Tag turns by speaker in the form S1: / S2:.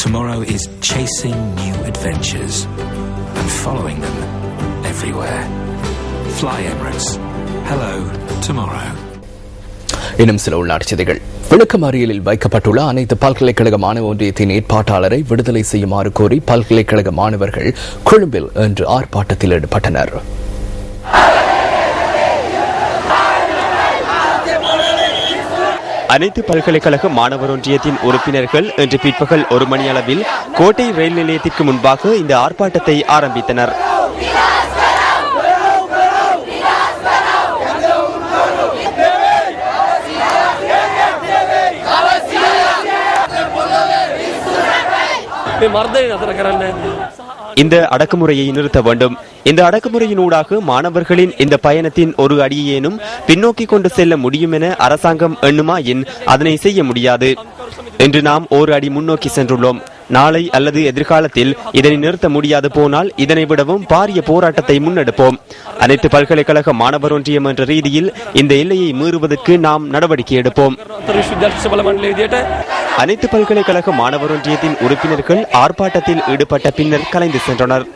S1: Tomorrow is chasing new adventures and following them everywhere. Fly Emirates. Hello, tomorrow.
S2: இன்னும் சில உள்நாட்டு செய்திகள். விளக்கமறியலில் வைக்கப்பட்டுள்ள அனைத்து பல்கலைக்கழக மாணவ ஒன்றியத்தின் ஏற்பாட்டாளரை விடுதலை செய்யுமாறு கோரி பல்கலைக்கழக மாணவர்கள் கொழும்பில் இன்று ஆர்ப்பாட்டத்தில் ஈடுபட்டனர்.
S3: அனைத்து பல்கலைக்கழக மாணவர் ஒன்றியத்தின் உறுப்பினர்கள் இன்று பிற்பகல் 1 மணி அளவில் கோட்டை ரயில் நிலையத்திற்கு முன்பாக இந்த ஆர்ப்பாட்டத்தை ஆரம்பித்தனர். இந்த அடக்குமுறையை நிறுத்த வேண்டும். இந்த அடக்குமுறையினூடாக மாணவர்களின் இந்த பயணத்தின் ஒரு அடியேனும் பின்னோக்கி கொண்டு செல்ல முடியும் என அரசாங்கம் எண்ணுமாயின் அதனை செய்ய முடியாது. இன்று நாம் ஒரு அடி முன்னோக்கி சென்றுள்ளோம். நாளை அல்லது எதிர்காலத்தில் இதனை நிறுத்த முடியாது போனால் இதனை விடவும் பாரிய போராட்டத்தை முன்னெடுப்போம். அனைத்து பல்கலைக்கழக மாணவர் ஒன்றியம் என்ற ரீதியில் இந்த எல்லையை மீறுவதற்கு நாம் நடவடிக்கை எடுப்போம். அனைத்து பல்கலைக்கழக மாணவர் ஒன்றியத்தின் உறுப்பினர்கள் ஆர்ப்பாட்டத்தில் ஈடுபட்ட பின்னர் கலைந்து சென்றனர்.